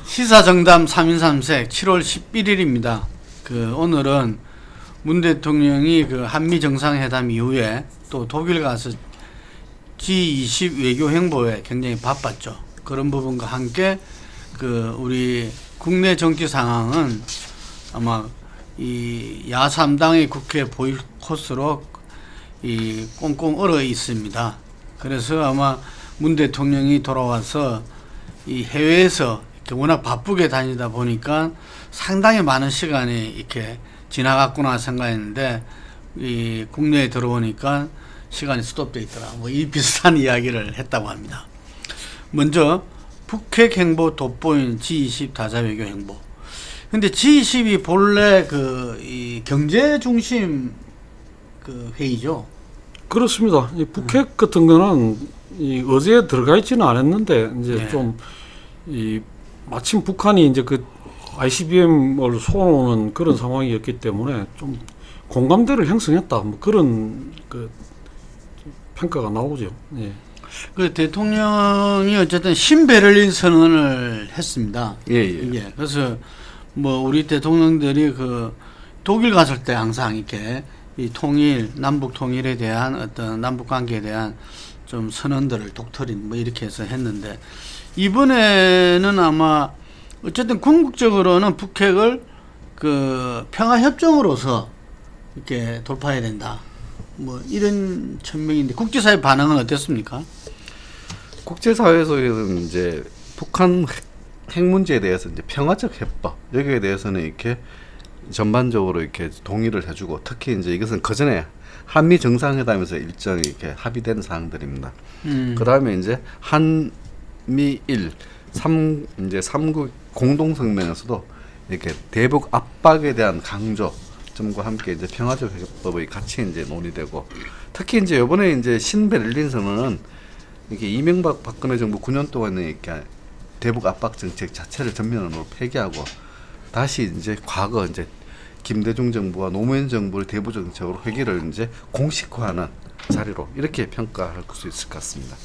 시사정담 3인 3색 7월 11일입니다. 오늘은 문 대통령이 한미 정상회담 이후에 또 독일 가서 G20 외교 행보에 굉장히 바빴죠. 그런 부분과 함께 우리 국내 정치 상황은 아마 이 야3당의 국회 보이콧으로 꽁꽁 얼어 있습니다. 그래서 아마 문 대통령이 돌아와서 이 해외에서 워낙 바쁘게 다니다 보니까 상당히 많은 시간이 이렇게 지나갔구나 생각했는데 이 국내에 들어오니까 시간이 스톱되어 있더라. 이 비슷한 이야기를 했다고 합니다. 먼저 북핵 행보 돋보인 G20 다자 외교 행보. 근데 G20이 본래 이 경제 중심 회의죠. 그렇습니다. 이 북핵 같은 거는 어제 들어가 있지는 않았는데 이제 좀 마침 북한이 이제 ICBM을 쏘는 그런 상황이었기 때문에 좀 공감대를 형성했다. 그런 평가가 나오죠. 예. 대통령이 어쨌든 신베를린 선언을 했습니다. 예. 그래서 우리 대통령들이 독일 갔을 때 항상 이렇게 이 남북 통일에 대한 어떤 남북 관계에 대한 좀 선언들을 독트린 이렇게 해서 했는데 이번에는 아마 어쨌든 궁극적으로는 북핵을 평화협정으로서 이렇게 돌파해야 된다. 이런 천명인데 국제사회 반응은 어땠습니까? 국제사회에서는 이제 북한 핵 문제에 대해서 이제 평화적 해법 여기에 대해서는 이렇게 전반적으로 이렇게 동의를 해주고 특히 이제 이것은 그전에 한미 정상회담에서 일정이 이렇게 합의된 사항들입니다. 그 다음에 이제 한미일 3국 공동성명에서도 이렇게 대북 압박에 대한 강조점과 함께 이제 평화적 해법의 같이 이제 논의되고 특히 이제 이번에 이제 신베를린 선언은 이렇게 이명박 박근혜 정부 9년 동안에 이렇게 대북 압박 정책 자체를 전면으로 폐기하고 다시 이제 과거 이제 김대중 정부와 노무현 정부를 대북 정책으로 회귀를 이제 공식화하는 자리로 이렇게 평가할 수 있을 것 같습니다.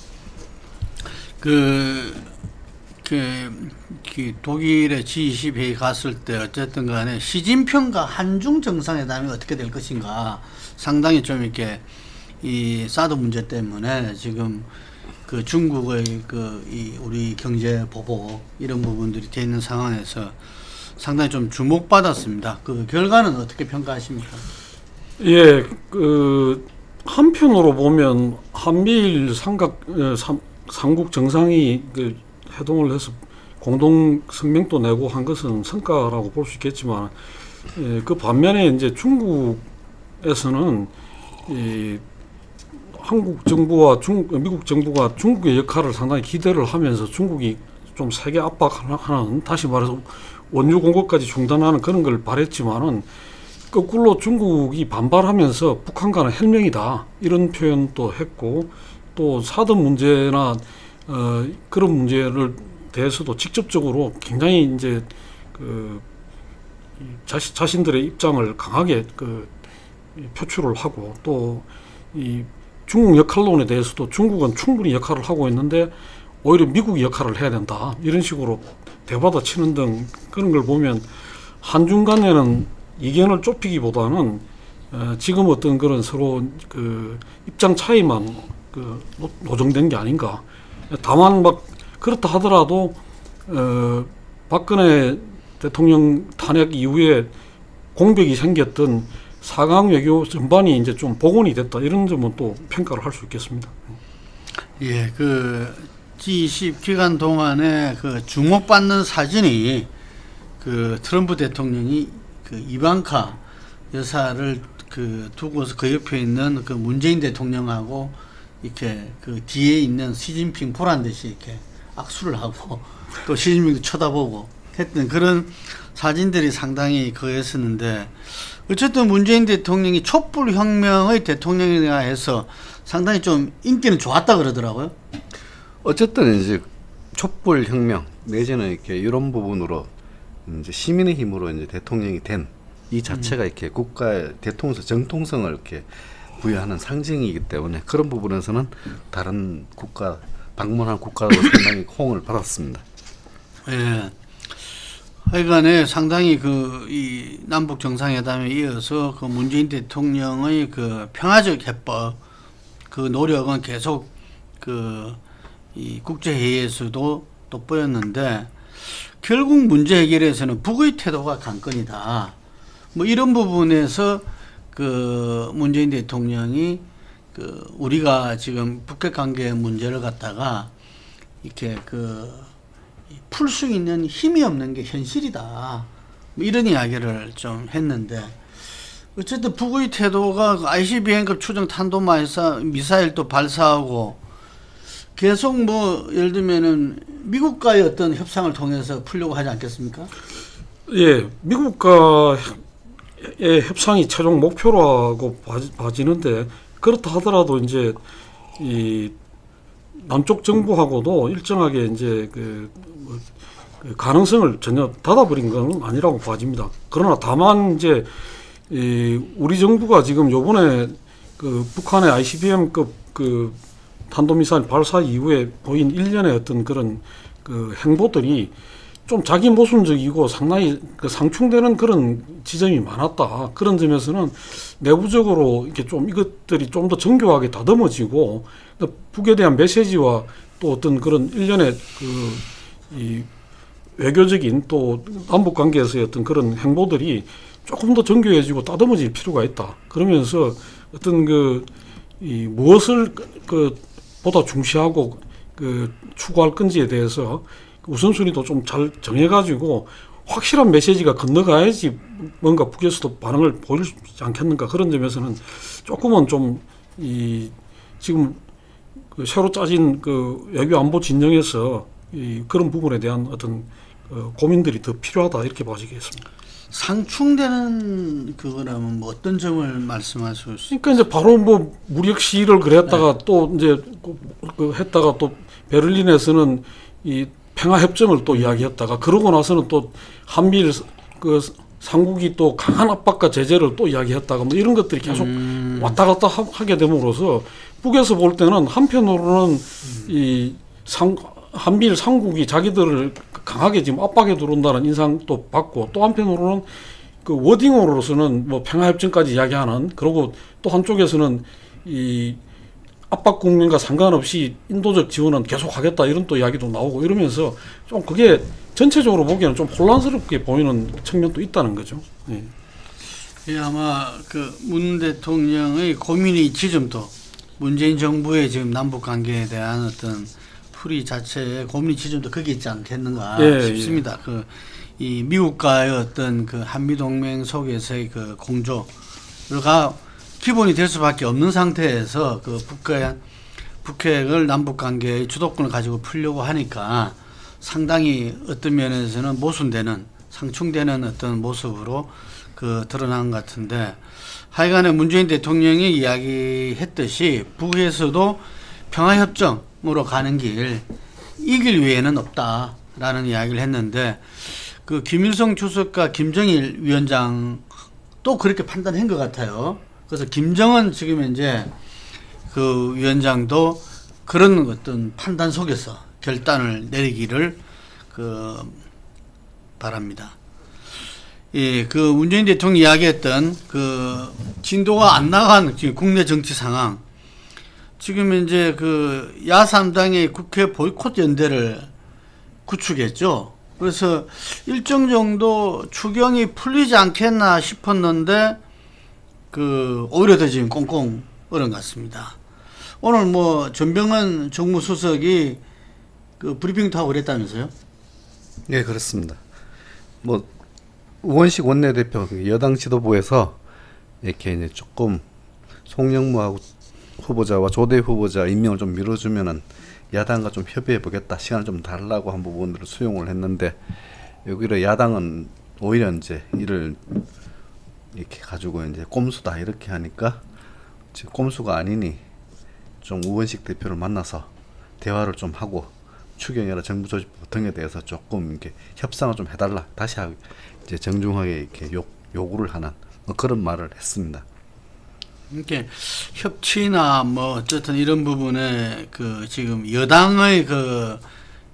독일의 G20 회의 갔을 때 어쨌든 간에 시진핑과 한중 정상회담이 어떻게 될 것인가 상당히 좀 이렇게 이 사드 문제 때문에 지금 중국의 우리 경제 보복 이런 부분들이 돼 있는 상황에서 상당히 좀 주목받았습니다. 결과는 어떻게 평가하십니까? 예, 한편으로 보면 한미일 삼국 정상이 회동을 해서 공동 성명도 내고 한 것은 성과라고 볼 수 있겠지만, 그 반면에 이제 중국에서는 한국 정부와 미국 정부가 중국의 역할을 상당히 기대를 하면서 중국이 좀 세게 압박하는, 다시 말해서 원유 공급까지 중단하는 그런 걸 바랬지만은 거꾸로 중국이 반발하면서 북한과는 혈맹이다 이런 표현도 했고 또 사드 문제나 그런 문제를 대해서도 직접적으로 굉장히 이제 자신들의 입장을 강하게 표출을 하고 또 이 중국 역할론에 대해서도 중국은 충분히 역할을 하고 있는데 오히려 미국이 역할을 해야 된다 이런 식으로 대받아치는 등 그런 걸 보면 한중 간에는 이견을 좁히기보다는 지금 어떤 그런 서로 입장 차이만 노정된 게 아닌가. 다만 그렇다 하더라도 박근혜 대통령 탄핵 이후에 공백이 생겼던 4강 외교 전반이 이제 좀 복원이 됐다 이런 점은 또 평가를 할 수 있겠습니다. 예, G20 기간 동안에 주목받는 사진이 트럼프 대통령이 이방카 여사를 두고서 그 옆에 있는 문재인 대통령하고 이렇게 뒤에 있는 시진핑 보란 듯이 이렇게 악수를 하고 또 시진핑도 쳐다보고 했던 그런 사진들이 상당히 거했었는데 어쨌든 문재인 대통령이 촛불혁명의 대통령이라 해서 상당히 좀 인기는 좋았다 그러더라고요. 어쨌든 이제 촛불혁명 내지는 이렇게 이런 부분으로 이제 시민의 힘으로 이제 대통령이 된 이 자체가 이렇게 국가의 대통령서 정통성을 이렇게 부여하는 상징이기 때문에 그런 부분에서는 다른 국가 방문한 국가로 상당히 호응을 받았습니다. 예. 하여간에 상당히 그 이 남북 정상회담에 이어서 그 문재인 대통령의 그 평화적 해법 그 노력은 계속 그 이 국제회의에서도 돋보였는데 결국 문제 해결에서는 북의 태도가 관건이다. 뭐 이런 부분에서 그 문재인 대통령이 그 우리가 지금 북핵 관계 문제를 갖다가 이렇게 그 풀 수 있는 힘이 없는 게 현실이다. 뭐 이런 이야기를 좀 했는데 어쨌든 북의 태도가 ICBM급 추정 탄도마이사 미사일도 발사하고 계속 뭐 예를 들면은 미국과의 어떤 협상을 통해서 풀려고 하지 않겠습니까? 예, 미국과의 협상이 최종 목표라고 봐지는데 그렇다 하더라도 이제 이 남쪽 정부하고도 일정하게 이제 그 가능성을 전혀 닫아버린 건 아니라고 봐집니다. 그러나 다만 이제 우리 정부가 지금 요번에 그 북한의 ICBM급 그 탄도미사일 발사 이후에 보인 일련의 어떤 그런 그 행보들이 좀 자기 모순적이고 상당히 그 상충되는 그런 지점이 많았다. 그런 점에서는 내부적으로 이렇게 좀 이것들이 좀 더 정교하게 다듬어지고 북에 대한 메시지와 또 어떤 그런 일련의 이 외교적인 또 남북 관계에서의 어떤 그런 행보들이 조금 더 정교해지고 다듬어질 필요가 있다. 그러면서 어떤 이 무엇을 보다 중시하고 추구할 건지에 대해서 우선순위도 좀 잘 정해가지고 확실한 메시지가 건너가야지 뭔가 북에서도 반응을 보이지 않겠는가. 그런 점에서는 조금은 좀 지금 새로 짜진 외교 안보 진영에서 그런 부분에 대한 어떤 고민들이 더 필요하다 이렇게 봐지겠습니다. 상충되는 그거라면 뭐 어떤 점을 말씀하실 수 있어요? 그러니까 이제 바로 뭐 무력 시위를 그랬다가 또 이제 했다가 또 베를린에서는 이 평화 협정을 또 이야기했다가 그러고 나서는 또 한미일 삼국이 또 강한 압박과 제재를 또 이야기했다가 뭐 이런 것들이 계속 왔다 갔다 하게 됨으로써 북에서 볼 때는 한편으로는 한미일 삼국이 자기들을 강하게 지금 압박해 들어온다는 인상도 받고 또 한편으로는 그 워딩으로서는 뭐 평화협정까지 이야기하는 그리고 또 한쪽에서는 이 압박 국면과 상관없이 인도적 지원은 계속하겠다 이런 또 이야기도 나오고 이러면서 좀 그게 전체적으로 보기에는 좀 혼란스럽게 보이는 측면도 있다는 거죠. 예. 예, 아마 그 문 대통령의 고민의 지점도 문재인 정부의 지금 남북 관계에 대한 어떤 풀이 자체의 고민의 지점도 거기 있지 않겠는가 싶습니다. 이 미국과의 어떤 그 한미 동맹 속에서의 그 공조가 기본이 될 수밖에 없는 상태에서 그 북핵을 남북 관계의 주도권을 가지고 풀려고 하니까 상당히 어떤 면에서는 모순되는 상충되는 어떤 모습으로 드러난 것 같은데 하여간에 문재인 대통령이 이야기했듯이 북에서도 평화협정으로 가는 길 이 길 외에는 없다라는 이야기를 했는데 그 김일성 주석과 김정일 위원장도 그렇게 판단한 것 같아요. 그래서 김정은 지금 현재 그 위원장도 그런 어떤 판단 속에서 결단을 내리기를 바랍니다. 예, 그 문재인 대통령이 이야기했던 그 진도가 안 나간 지금 국내 정치 상황. 지금 이제 그 야3당의 국회 보이콧 연대를 구축했죠. 그래서 일정 정도 추경이 풀리지 않겠나 싶었는데 오히려 더 지금 꽁꽁 얼은 것 같습니다. 오늘 뭐 전병헌 정무수석이 브리핑도 하고 그랬다면서요? 예, 그렇습니다. 뭐 우원식 원내대표 여당 지도부에서 이렇게 이제 조금 송영무 후보자와 조대 후보자 임명을 좀 미뤄주면은 야당과 좀 협의해 보겠다, 시간을 좀 달라고 한 부분들을 수용을 했는데 여기로 야당은 오히려 이제 이를 이렇게 가지고 이제 꼼수다 이렇게 하니까 지금 꼼수가 아니니 좀 우원식 대표를 만나서 대화를 좀 하고 추경이나 정부 조직부 등에 대해서 조금 이렇게 협상을 좀 해달라, 다시 이제 정중하게 이렇게 요구를 하는 뭐 그런 말을 했습니다. 이렇게 협치나 뭐 어쨌든 이런 부분에 지금 여당의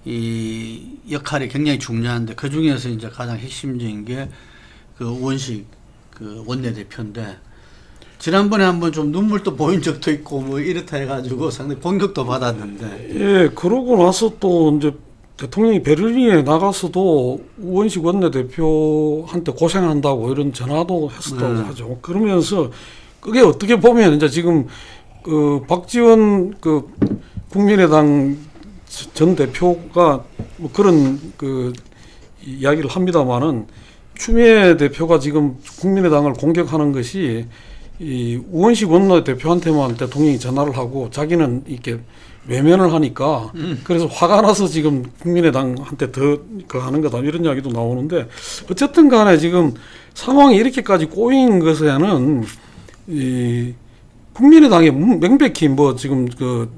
이 역할이 굉장히 중요한데 그 중에서 이제 가장 핵심적인 게 그 우원식 그 원내대표인데 지난번에 한번 좀 눈물도 보인 적도 있고 뭐 이렇다 해가지고 상당히 공격도 받았는데 예, 그러고 나서 또 이제 대통령이 베를린에 나가서도 우원식 원내대표한테 고생한다고 이런 전화도 했었다고 하죠. 그러면서 그게 어떻게 보면 이제 지금 그 박지원 그 국민의당 전 대표가 뭐 그런 그 이야기를 합니다만은 추미애 대표가 지금 국민의당을 공격하는 것이 이 우원식 원내대표한테만 대통령이 전화를 하고 자기는 이렇게 외면을 하니까 그래서 화가 나서 지금 국민의당한테 더 하는 거다 이런 이야기도 나오는데 어쨌든 간에 지금 상황이 이렇게까지 꼬인 것에는 이 국민의당에 명백히 뭐 지금 그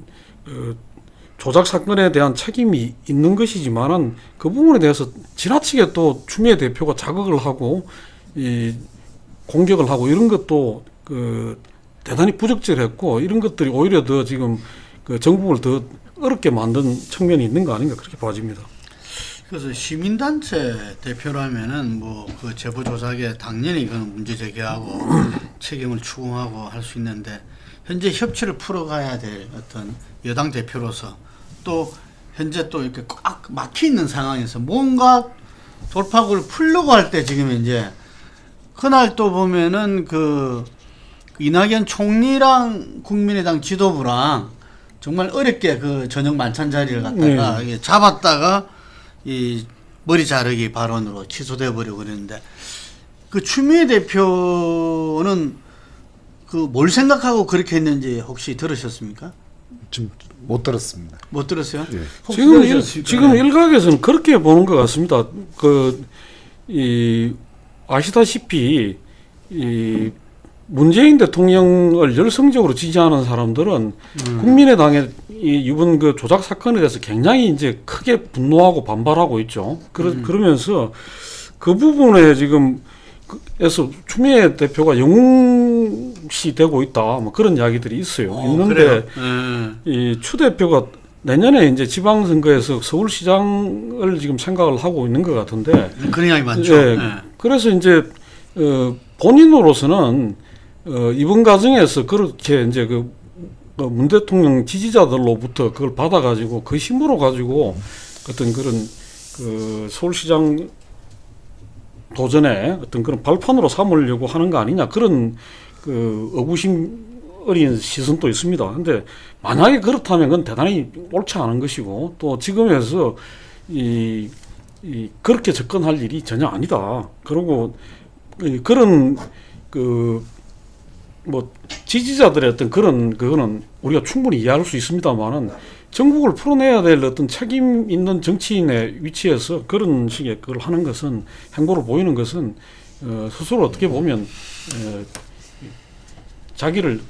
조작 사건에 대한 책임이 있는 것이지만은 그 부분에 대해서 지나치게 또 추미애 대표가 자극을 하고 이 공격을 하고 이런 것도 그 대단히 부적절했고 이런 것들이 오히려 더 지금 그 정부를 더 어렵게 만든 측면이 있는 거 아닌가 그렇게 봐집니다. 그래서 시민단체 대표라면은 뭐 그 제보 조작에 당연히 그건 문제 제기하고 책임을 추궁하고 할 수 있는데 현재 협치를 풀어가야 될 어떤 여당 대표로서 또 현재 또 이렇게 꽉 막혀 있는 상황에서 뭔가 돌파구를 풀려고 할 때 지금 이제 그날 또 보면은 그 이낙연 총리랑 국민의당 지도부랑 정말 어렵게 그 저녁 만찬 자리를 갖다가 이게 잡았다가 이 머리 자르기 발언으로 취소돼 버리고 그랬는데 그 추미애 대표는 그 뭘 생각하고 그렇게 했는지 혹시 들으셨습니까? 좀 못 들었습니다. 못 들었어요? 예. 지금 일각에서는 그렇게 보는 것 같습니다. 이 아시다시피 이 문재인 대통령을 열성적으로 지지하는 사람들은 국민의당의 이번 그 조작 사건에 대해서 굉장히 이제 크게 분노하고 반발하고 있죠. 그러면서 그 부분에 지금 에서 추미애 대표가 영웅시 되고 있다. 뭐 그런 이야기들이 있어요. 있는데 이 추 대표가 내년에 이제 지방선거에서 서울시장을 지금 생각을 하고 있는 것 같은데 그런 이야기 많죠. 예, 그래서 이제 본인으로서는 이번 과정에서 그렇게 이제 문 대통령 지지자들로부터 그걸 받아가지고 그 힘으로 가지고 어떤 그런 그 서울시장 도전에 어떤 그런 발판으로 삼으려고 하는 거 아니냐 그런 그 의구심 어린 시선도 있습니다. 근데 만약에 그렇다면 그건 대단히 옳지 않은 것이고 또 지금에서 그렇게 접근할 일이 전혀 아니다. 그리고 그런 뭐 지지자들의 어떤 그거는 우리가 충분히 이해할 수 있습니다만은 전국을 풀어내야 될 어떤 책임 있는 정치인의 위치에서 그런 식의 그걸 하는 것은 행보를 보이는 것은 스스로 어떻게 보면 자기를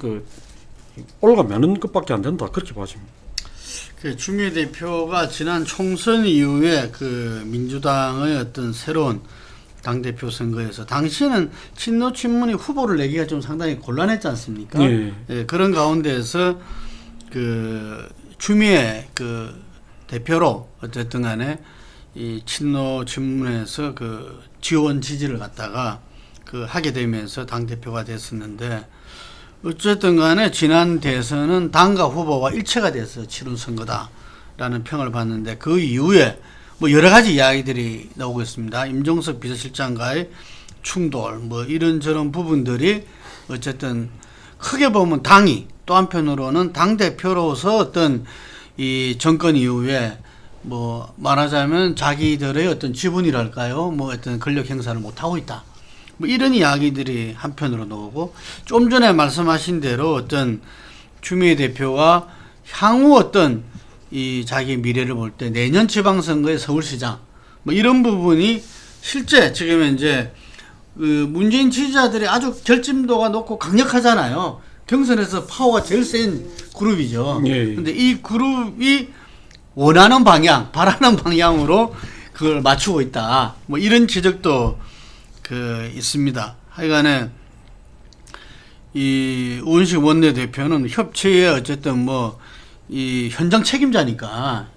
올가매는 것밖에 안 된다 그렇게 봐집니다. 그 추미애 대표가 지난 총선 이후에 그 민주당의 어떤 새로운 당대표 선거에서 당시에는 친노 친문이 후보를 내기가 좀 상당히 곤란했지 않습니까? 네. 예, 그런 가운데에서 그 추미애 그 대표로 어쨌든 간에 이 친노 친문에서 그 지원 지지를 갖다가 그 하게 되면서 당대표가 됐었는데 어쨌든 간에 지난 대선은 당과 후보가 일체가 돼서 치른 선거다라는 평을 받는데 그 이후에 뭐 여러 가지 이야기들이 나오고 있습니다. 임종석 비서실장과의 충돌 뭐 이런저런 부분들이 어쨌든 크게 보면 당이 또 한편으로는 당대표로서 어떤 이 정권 이후에 뭐 말하자면 자기들의 어떤 지분이랄까요? 뭐 어떤 권력 행사를 못하고 있다. 뭐 이런 이야기들이 한편으로 나오고 좀 전에 말씀하신 대로 어떤 추미애 대표가 향후 어떤 이 자기 미래를 볼 때 내년 지방선거의 서울시장 뭐 이런 부분이 실제 지금 이제 그 문재인 지지자들이 아주 결집도가 높고 강력하잖아요. 경선에서 파워가 제일 센 그룹이죠. 그런데 이 그룹이 원하는 방향, 바라는 방향으로 그걸 맞추고 있다. 뭐 이런 지적도 있습니다. 하여간에 이 우원식 원내대표는 협치에 어쨌든 뭐 이 현장 책임자니까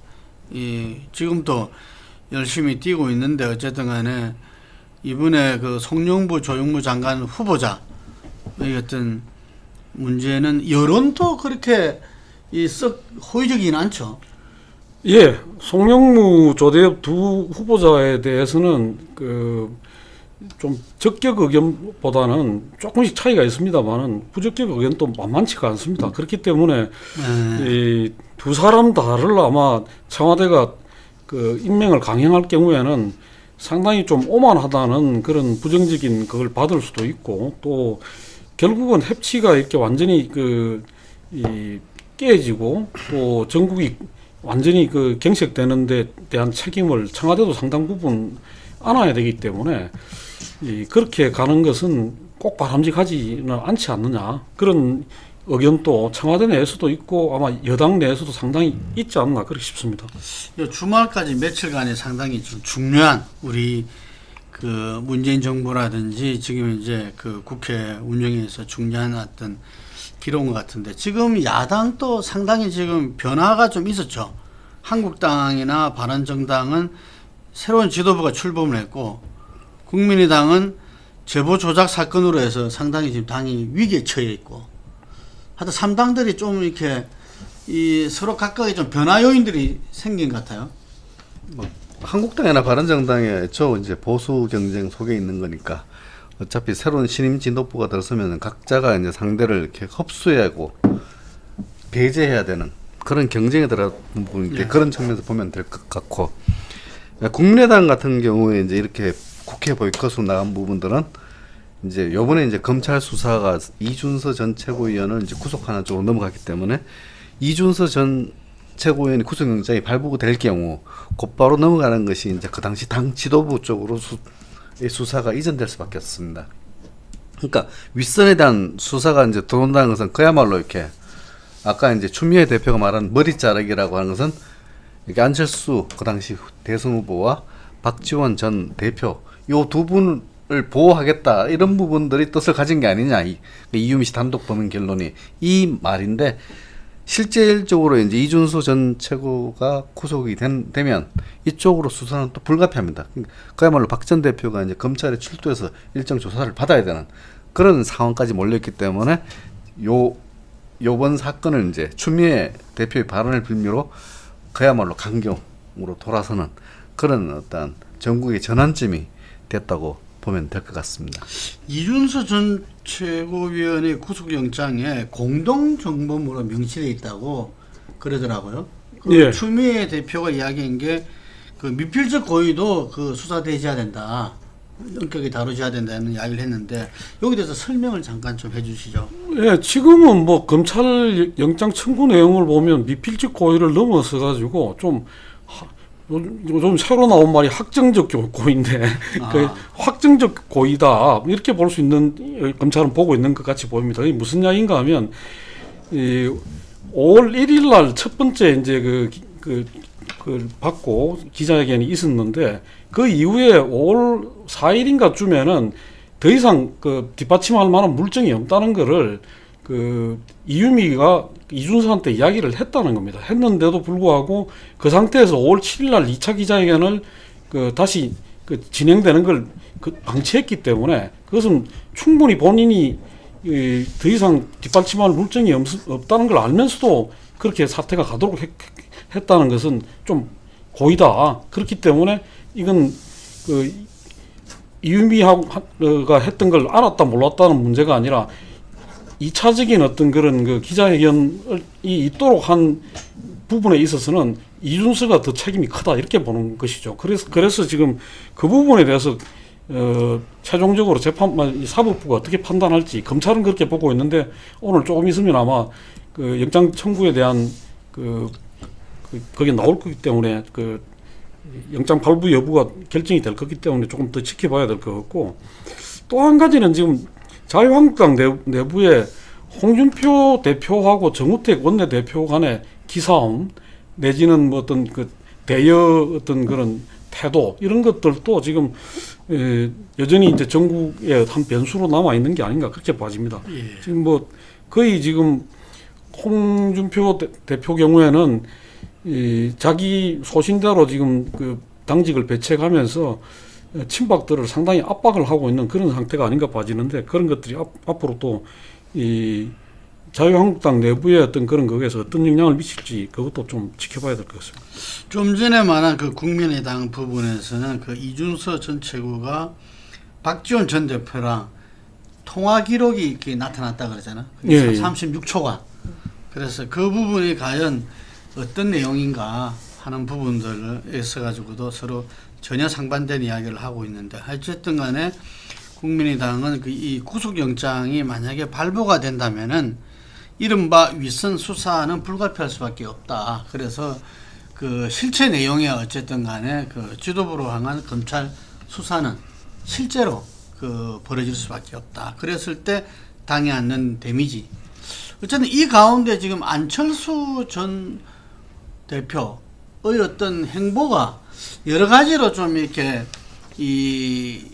지금도 열심히 뛰고 있는데 어쨌든 간에 이번에 그 송영무 조영무 장관 후보자 이 어떤 문제는 여론도 그렇게 썩 호의적이진 않죠. 예, 송영무 조대엽 두 후보자에 대해서는 좀 적격 의견보다는 조금씩 차이가 있습니다만은 부적격 의견도 만만치가 않습니다. 그렇기 때문에 이 두 사람 다를 아마 청와대가 임명을 강행할 경우에는 상당히 좀 오만하다는 그런 부정적인 그걸 받을 수도 있고, 또 결국은 협치가 이렇게 완전히 깨지고 또 전국이 완전히 경색되는 데 대한 책임을 청와대도 상당 부분 안아야 되기 때문에 그렇게 가는 것은 꼭 바람직하지는 않지 않느냐, 그런 의견도 청와대 내에서도 있고 아마 여당 내에서도 상당히 있지 않나 그렇게 싶습니다. 주말까지 며칠간이 상당히 좀 중요한 우리 문재인 정부라든지 지금 이제 국회 운영에서 중요한 어떤 기록인 것 같은데, 지금 야당도 상당히 지금 변화가 좀 있었죠. 한국당이나 바른정당은 새로운 지도부가 출범을 했고, 국민의당은 제보 조작 사건으로 해서 상당히 지금 당이 위기에 처해 있고, 하여튼 3당들이 좀 이렇게 서로 각각의 좀 변화 요인들이 생긴 것 같아요. 뭐 한국당이나 바른정당에 이제 보수 경쟁 속에 있는 거니까 어차피 새로운 신임 진도부가 들어서면 각자가 이제 상대를 이렇게 흡수하고 배제해야 되는 그런 경쟁에 들어간 부분인데, 예. 그런 측면에서 보면 될 것 같고, 국민의당 같은 경우에 이제 이렇게 국회 보이콧으로 나간 부분들은 이제 요번에 이제 검찰 수사가 이준서 전 최고위원을 이제 구속하는 쪽으로 넘어갔기 때문에 이준서 전 최고위원이 구속영장이 발부될 경우 곧바로 넘어가는 것이 이제 그 당시 당 지도부 쪽으로 수사가 이전될 수밖에 없습니다. 그러니까 윗선에 대한 수사가 이제 들어온다는 것은 그야말로 이렇게 아까 이제 추미애 대표가 말한 머리 자르기라고 하는 것은 이렇게 안철수 그 당시 대선 후보와 박지원 전 대표 요 두 분을 보호하겠다 이런 부분들이 뜻을 가진 게 아니냐, 이유미 씨 단독 범인 결론이 이 말인데, 실질적으로 이제 이준수 전 최고가 구속이 되면 이쪽으로 수사는 또 불가피합니다. 그야말로 박 전 대표가 이제 검찰에 출두해서 일정 조사를 받아야 되는 그런 상황까지 몰렸기 때문에 요번 사건을 이제 추미애 대표의 발언을 빌미로 그야말로 강경으로 돌아서는 그런 어떤 전국의 전환점이 됐다고 보면 될 것 같습니다. 이준서 전 최고위원의 구속영장에 공동정범으로 명시되어 있다고 그러더라고요. 예. 추미애 대표가 이야기한 게 미필적 고의도 수사 대지해야 된다, 엄격히 다루셔야 된다는 이야기를 했는데, 여기 대해서 설명을 잠깐 좀 해주시죠. 예, 지금은 뭐 검찰 영장 청구 내용을 보면 미필적 고의를 넘어서 가지고 좀 요즘 새로 나온 말이 확정적 고의인데 그 확정적 고의다 이렇게 볼 수 있는, 검찰은 보고 있는 것 같이 보입니다. 이게 무슨 이야기인가 하면 5월 1일 날 첫 번째 이제 그 받고 기자회견이 있었는데, 그 이후에 5월 4일인가 쯤에는 더 이상 뒷받침할 만한 물증이 없다는 거를 이유미가 이준서한테 이야기를 했다는 겁니다. 했는데도 불구하고 그 상태에서 5월 7일 날 2차 기자회견을 다시 진행되는 걸 방치했기 때문에, 그것은 충분히 본인이 더 이상 뒷받침할 물증이 없다는 걸 알면서도 그렇게 사태가 가도록 했다는 것은 좀 고의다. 그렇기 때문에 이건 이유미가 했던 걸 알았다 몰랐다는 문제가 아니라 2차적인 어떤 그런 기자회견이 있도록 한 부분에 있어서는 이준서가 더 책임이 크다 이렇게 보는 것이죠. 그래서 지금 그 부분에 대해서 최종적으로 사법부가 어떻게 판단할지 검찰은 그렇게 보고 있는데, 오늘 조금 있으면 아마 영장 청구에 대한 그게 나올 거기 때문에 영장 발부 여부가 결정이 될 거기 때문에 조금 더 지켜봐야 될 것 같고, 또 한 가지는 지금 자유한국당 내부에 홍준표 대표하고 정우택 원내대표 간의 기싸움 내지는 뭐 어떤 대여 어떤 그런 태도 이런 것들도 지금 여전히 이제 전국의 한 변수로 남아 있는 게 아닌가 그렇게 봐집니다. 예. 지금 뭐 거의 지금 홍준표 대표 경우에는 이 자기 소신대로 지금 그 당직을 배치해가면서 친박들을 상당히 압박을 하고 있는 그런 상태가 아닌가 빠지는데, 그런 것들이 앞으로 또 이 자유한국당 내부의 어떤 그런 거기에서 어떤 영향을 미칠지 그것도 좀 지켜봐야 될 것 같습니다. 좀 전에 말한 그 국민의당 부분에서는 그 이준서 전 최고가 박지원 전 대표랑 통화 기록이 이렇게 나타났다 그러잖아. 예, 예. 36초간. 그래서 그 부분이 과연 어떤 내용인가 하는 부분들에 있어 가지고도 서로 전혀 상반된 이야기를 하고 있는데, 어쨌든 간에 국민의당은 이 구속영장이 만약에 발부가 된다면은 이른바 윗선 수사는 불가피할 수밖에 없다. 그래서 그 실체 내용에 어쨌든 간에 그 지도부로 향한 검찰 수사는 실제로 그 벌어질 수밖에 없다. 그랬을 때 당해 안는 데미지. 어쨌든 이 가운데 지금 안철수 전 대표의 어떤 행보가 여러 가지로 좀 이렇게 이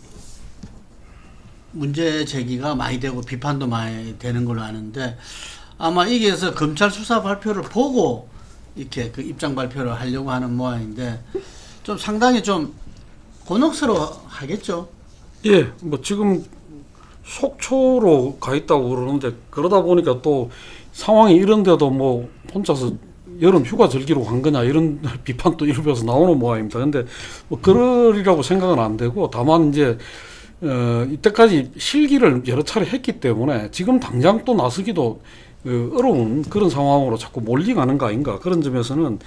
문제 제기가 많이 되고 비판도 많이 되는 걸로 아는데, 아마 이게서 검찰 수사 발표를 보고 이렇게 그 입장 발표를 하려고 하는 모양인데, 좀 상당히 좀 곤혹스러워 하겠죠. 예, 뭐 지금 속초로 가 있다고 그러는데, 그러다 보니까 또 상황이 이런데도 뭐 혼자서 여름 휴가 즐기러 간 거냐 이런 비판도 일부에서 나오는 모양입니다. 근데 뭐 그러리라고 생각은 안 되고, 다만 이제 이때까지 실기를 여러 차례 했기 때문에 지금 당장 또 나서기도 어려운 그런 상황으로 자꾸 몰리가는 거 아닌가, 그런 점에서는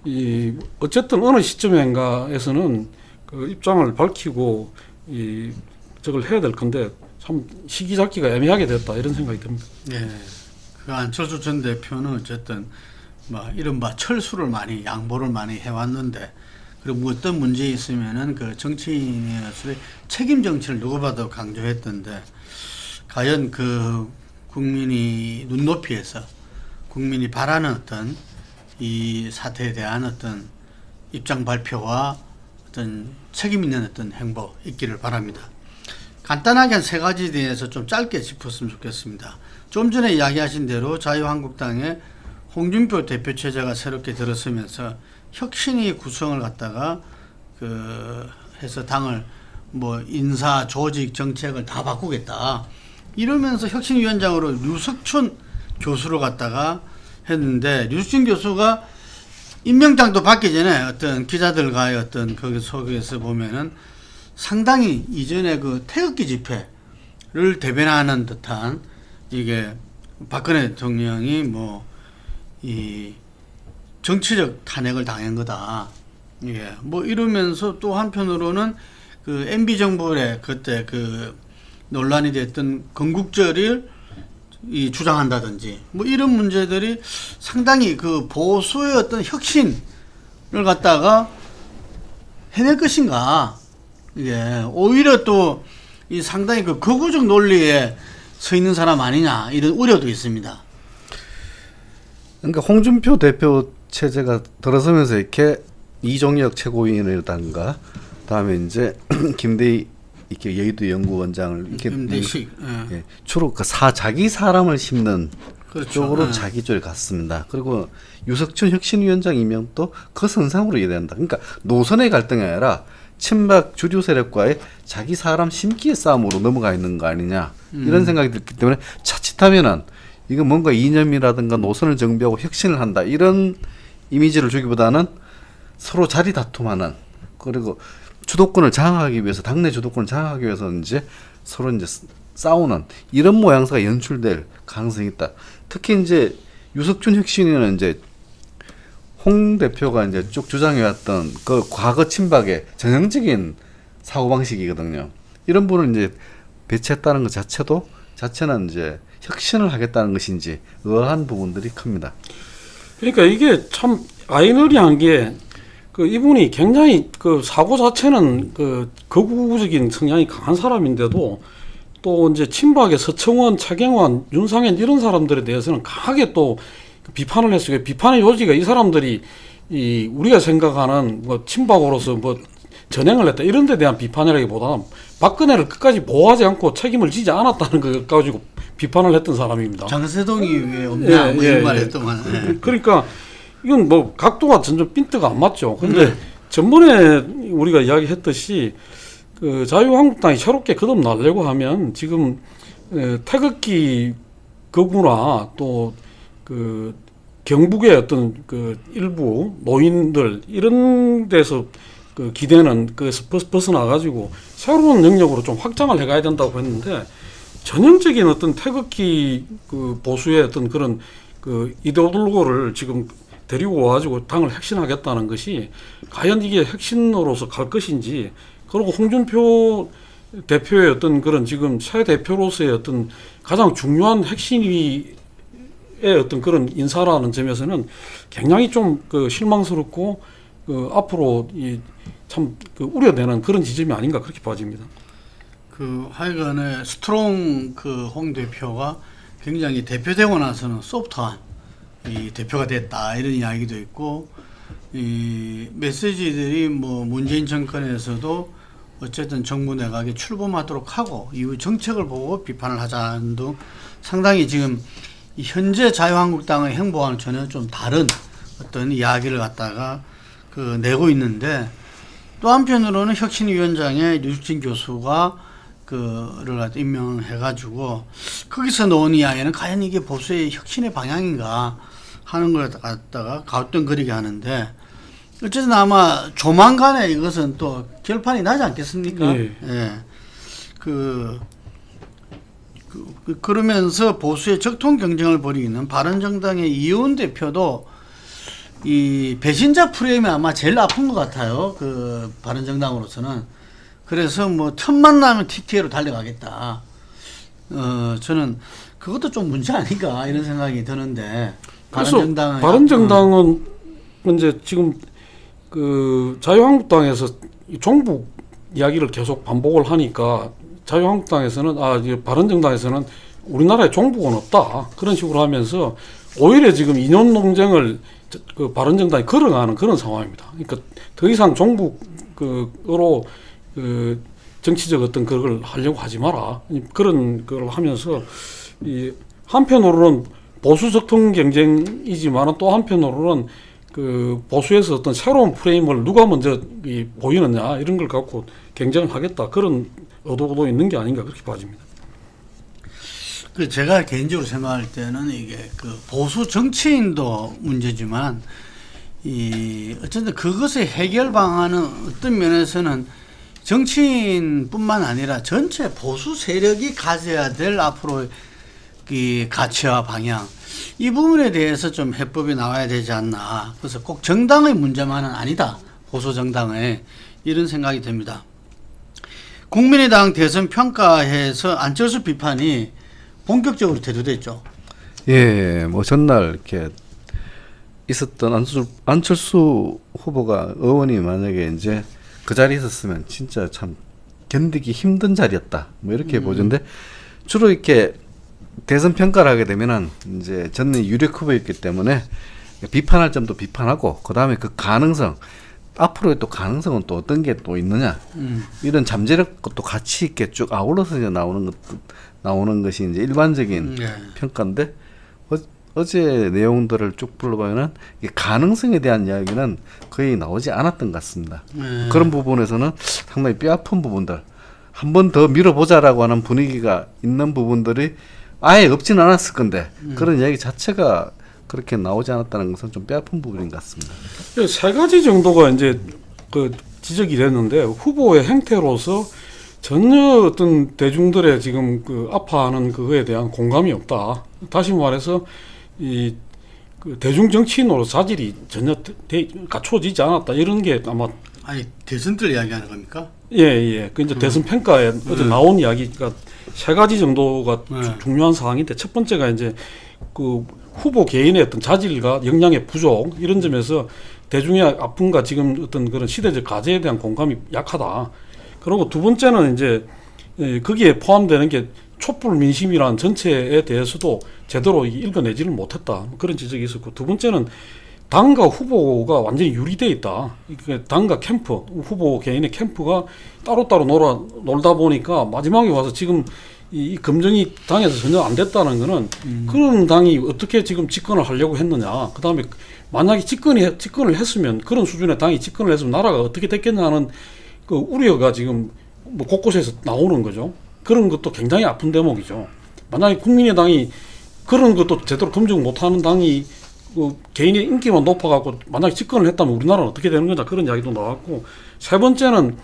이 어쨌든 어느 시점인가에서는 그 입장을 밝히고 이 저걸 해야 될 건데, 참 시기 잡기가 애매하게 됐다 이런 생각이 듭니다. 예. 그 안철수 전 대표는 어쨌든 뭐 이른바 철수를 많이 양보를 많이 해왔는데, 그리고 뭐 어떤 문제 있으면은 그 정치인으로서의 책임 정치를 누구봐도 강조했던데, 과연 그 국민이 눈높이에서 국민이 바라는 어떤 이 사태에 대한 어떤 입장 발표와 어떤 책임 있는 어떤 행보 있기를 바랍니다. 간단하게 한 세 가지에 대해서 좀 짧게 짚었으면 좋겠습니다. 좀 전에 이야기하신 대로 자유한국당의 홍준표 대표 체제가 새롭게 들어서면서 혁신위 구성을 갖다가 그 해서 당을 뭐 인사 조직 정책을 다 바꾸겠다 이러면서 혁신위원장으로 류석춘 교수를 갖다가 했는데, 류석춘 교수가 임명장도 받기 전에 어떤 기자들과의 어떤 거기 속에서 보면은 상당히 이전에 그 태극기 집회를 대변하는 듯한, 이게 박근혜 대통령이 뭐 이 정치적 탄핵을 당한 거다. 예, 뭐 이러면서 또 한편으로는 그 MB 정부의 그때 그 논란이 됐던 건국절을 이 주장한다든지 뭐 이런 문제들이 상당히 그 보수의 어떤 혁신을 갖다가 해낼 것인가. 예, 오히려 또 이 상당히 그 극우적 논리에 서 있는 사람 아니냐 이런 우려도 있습니다. 그러니까 홍준표 대표 체제가 들어서면서 이렇게 이종혁 최고위원이라든가, 다음에 이제 김대희 이렇게 여의도 연구원장을 이렇게 김대식 예, 주로 그 자기 사람을 심는 그렇죠. 쪽으로 자기 쪽에 갔습니다. 그리고 유석춘 혁신위원장 임명도 그 선상으로 이해된다. 그러니까 노선의 갈등이 아니라 친박 주류 세력과의 자기 사람 심기의 싸움으로 넘어가 있는 거 아니냐 이런 생각이 들기 때문에 자칫하면은 이거 뭔가 이념이라든가 노선을 정비하고 혁신을 한다 이런 이미지를 주기보다는 서로 자리 다툼하는, 그리고 주도권을 장악하기 위해서, 당내 주도권을 장악하기 위해서 이제 서로 이제 싸우는 이런 모양새가 연출될 가능성이 있다. 특히 이제 유석춘 혁신위는 이제 홍 대표가 이제 쭉 주장해왔던 그 과거 친박의 전형적인 사고방식이거든요. 이런 분을 이제 배치했다는 것 자체는 이제 혁신을 하겠다는 것인지 의아한 부분들이 큽니다. 그러니까 이게 참 아이러니한 게, 그 이분이 굉장히 그 사고 자체는 그 극우적인 성향이 강한 사람인데도, 또 이제 친박의 서청원, 차경원, 윤상현 이런 사람들에 대해서는 강하게 또 비판을 했어요. 비판의 요지가 이 사람들이 이 우리가 생각하는 뭐 친박으로서 뭐 전행을 했다 이런 데 대한 비판이라기보다는 박근혜를 끝까지 보호하지 않고 책임을 지지 않았다는 걸 가지고 비판을 했던 사람입니다. 장세동이 왜 없냐 뭐 이런 말 했더만. 그러니까 이건 뭐 각도가 점점 핀트가 안 맞죠. 근데 전번에 우리가 이야기했듯이 그 자유한국당이 새롭게 거듭나려고 하면 지금 태극기 거구나 또 그 경북의 어떤 그 일부 노인들 이런 데서 그 기대는 그에서 벗어나 가지고 새로운 영역으로 좀 확장을 해가야 된다고 했는데 전형적인 어떤 태극기 그 보수의 어떤 그런 그 이데올로기를 지금 데리고 와가지고 당을 혁신하겠다는 것이 과연 이게 혁신으로서 갈 것인지, 그리고 홍준표 대표의 어떤 그런 지금 새 대표로서의 어떤 가장 중요한 핵심의 어떤 그런 인사라는 점에서는 굉장히 좀 그 실망스럽고 그 앞으로 이 참 그 우려되는 그런 지점이 아닌가 그렇게 봐집니다. 그 하여간에 스트롱 그 홍 대표가 굉장히 대표되고 나서는 소프트한 이 대표가 됐다 이런 이야기도 있고, 이 메시지들이 뭐 문재인 정권에서도 어쨌든 정부 내각에 출범하도록 하고 이후 정책을 보고 비판을 하자는 등 상당히 지금 이 현재 자유한국당의 행보와는 전혀 좀 다른 어떤 이야기를 갖다가 그 내고 있는데, 또 한편으로는 혁신위원장에 류진 교수가 그를 갖다 임명해가지고 거기서 나온 이야기는 과연 이게 보수의 혁신의 방향인가 하는 걸 갖다가 가우뚱거리게 하는데, 어쨌든 아마 조만간에 이것은 또 결판이 나지 않겠습니까? 네. 예. 그러면서 보수의 적통 경쟁을 벌이는 바른정당의 이혜원 대표도 이 배신자 프레임이 아마 제일 아픈 것 같아요. 그 바른정당으로서는. 그래서 뭐 틈만 나면 TTA로 달려가겠다. 저는 그것도 좀 문제 아닌가 이런 생각이 드는데. 바른정당은 이제 지금 그 자유한국당에서 종북 이야기를 계속 반복을 하니까 자유한국당에서는 이제 바른정당에서는 우리나라에 종북은 없다 그런 식으로 하면서 오히려 지금 이념 논쟁을 그 바른정당이 걸어가는 그런 상황입니다. 그러니까 더 이상 종북으로 그 정치적 어떤 그걸 하려고 하지 마라 그런 걸 하면서, 이 한편으로는 보수 적통 경쟁이지만 또 한편으로는 그 보수에서 어떤 새로운 프레임을 누가 먼저 보이느냐 이런 걸 갖고 경쟁을 하겠다 그런 의도도 있는 게 아닌가 그렇게 봐집니다. 그 제가 개인적으로 생각할 때는 이게 그 보수 정치인도 문제지만 이 어쨌든 그것의 해결 방안은 어떤 면에서는 정치인뿐만 아니라 전체 보수 세력이 가져야 될 앞으로 이 가치와 방향, 이 부분에 대해서 좀 해법이 나와야 되지 않나. 그래서 꼭 정당의 문제만은 아니다. 보수 정당의 이런 생각이 듭니다. 국민의당 대선 평가에서 안철수 비판이 본격적으로 대두됐죠. 예, 뭐 전날 이렇게 있었던 안철수 후보가 의원이 만약에 이제 그 자리에 있었으면 진짜 참 견디기 힘든 자리였다. 뭐 이렇게 보던데, 주로 이렇게 대선 평가를 하게 되면은 이제 저는 유력 후보였기 때문에 비판할 점도 비판하고, 그 다음에 그 가능성, 앞으로의 또 가능성은 또 어떤 게 또 있느냐, 이런 잠재력 것도 같이 있게 쭉 아울러서 이제 나오는 것이 이제 일반적인 평가인데, 어제 내용들을 쭉 불러보면은 이 가능성에 대한 이야기는 거의 나오지 않았던 것 같습니다. 그런 부분에서는 상당히 뼈아픈 부분들, 한 번 더 밀어보자라고 하는 분위기가 있는 부분들이 아예 없지는 않았을 건데, 그런 이야기 자체가 그렇게 나오지 않았다는 것은 좀 뼈아픈 부분인 것 같습니다. 세 가지 정도가 이제 그 지적이 됐는데, 후보의 행태로서 전혀 어떤 대중들의 지금 그 아파하는 그거에 대한 공감이 없다. 다시 말해서 이 그 대중 정치인으로 자질이 전혀 갖춰지지 않았다. 이런 게 아마 대선 때 이야기하는 겁니까? 예. 그 이제 대선 평가에 어제 나온 이야기가 세 가지 정도가 중요한 사항인데, 첫 번째가 이제 그 후보 개인의 어떤 자질과 역량의 부족, 이런 점에서 대중의 아픔과 지금 어떤 그런 시대적 과제에 대한 공감이 약하다. 그리고 두 번째는 이제 거기에 포함되는 게 촛불 민심이라는 전체에 대해서도 제대로 읽어내지를 못했다. 그런 지적이 있었고, 두 번째는 당과 후보가 완전히 유리되어 있다. 당과 캠프, 후보 개인의 캠프가 따로따로 놀다 보니까 마지막에 와서 지금 이 검증이 당에서 전혀 안 됐다는 거는 그런 당이 어떻게 지금 집권을 하려고 했느냐. 그다음에 만약에 집권을 했으면 그런 수준의 당이 집권을 했으면 나라가 어떻게 됐겠냐 하는 그 우려가 지금 뭐 곳곳에서 나오는 거죠. 그런 것도 굉장히 아픈 대목이죠. 만약에 국민의당이 그런 것도 제대로 검증 못하는 당이 그 개인의 인기만 높아갖고 만약에 집권을 했다면 우리나라는 어떻게 되는 거냐 그런 이야기도 나왔고 세 번째는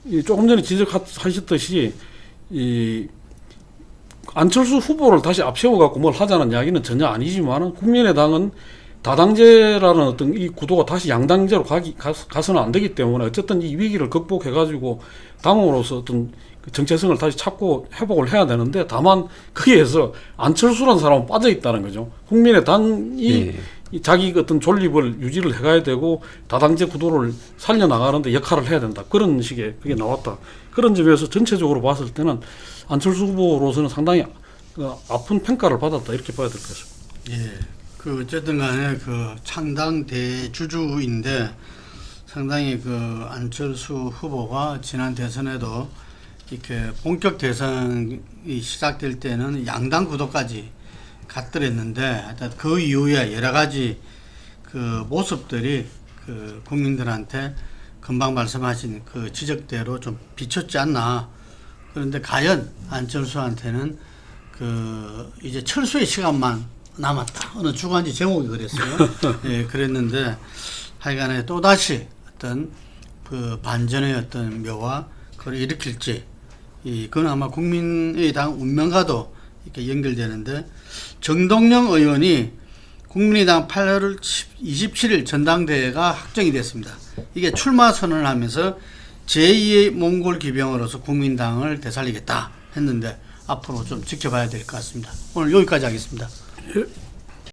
이 조금 전에 지적하셨듯이 이 안철수 후보를 다시 앞세워갖고 뭘 하자는 이야기는 전혀 아니지만은 국민의당은 다당제라는 어떤 이 구도가 다시 양당제로 가서는 안 되기 때문에 어쨌든 이 위기를 극복해가지고 당으로서 어떤 그 정체성을 다시 찾고 회복을 해야 되는데 다만 거기에서 안철수라는 사람은 빠져 있다는 거죠. 국민의당이 이 자기 어떤 존립을 유지를 해가야 되고 다당제 구도를 살려나가는데 역할을 해야 된다. 그런 식의 그게 나왔다. 그런 점에서 전체적으로 봤을 때는 안철수 후보로서는 상당히 그 아픈 평가를 받았다. 이렇게 봐야 될 것 같습니다. 예. 그 어쨌든 간에 그 창당 대주주인데 상당히 그 안철수 후보가 지난 대선에도 이렇게 본격 대선이 시작될 때는 양당 구도까지 갔더랬는데 하여튼 그 이후에 여러 가지 그 모습들이 그 국민들한테 금방 말씀하신 그 지적대로 좀 비쳤지 않나. 그런데 과연 안철수한테는 그 이제 철수의 시간만 남았다. 어느 주간지 제목이 그랬어요. 예, 그랬는데 하여간에 또다시 어떤 그 반전의 어떤 묘와 그걸 일으킬지 그건 아마 국민의당 운명과도 이렇게 연결되는데 정동영 의원이 국민의당 8월 27일 전당대회가 확정이 됐습니다. 이게 출마 선언을 하면서 제2의 몽골 기병으로서 국민당을 되살리겠다 했는데 앞으로 좀 지켜봐야 될 것 같습니다. 오늘 여기까지 하겠습니다. 예.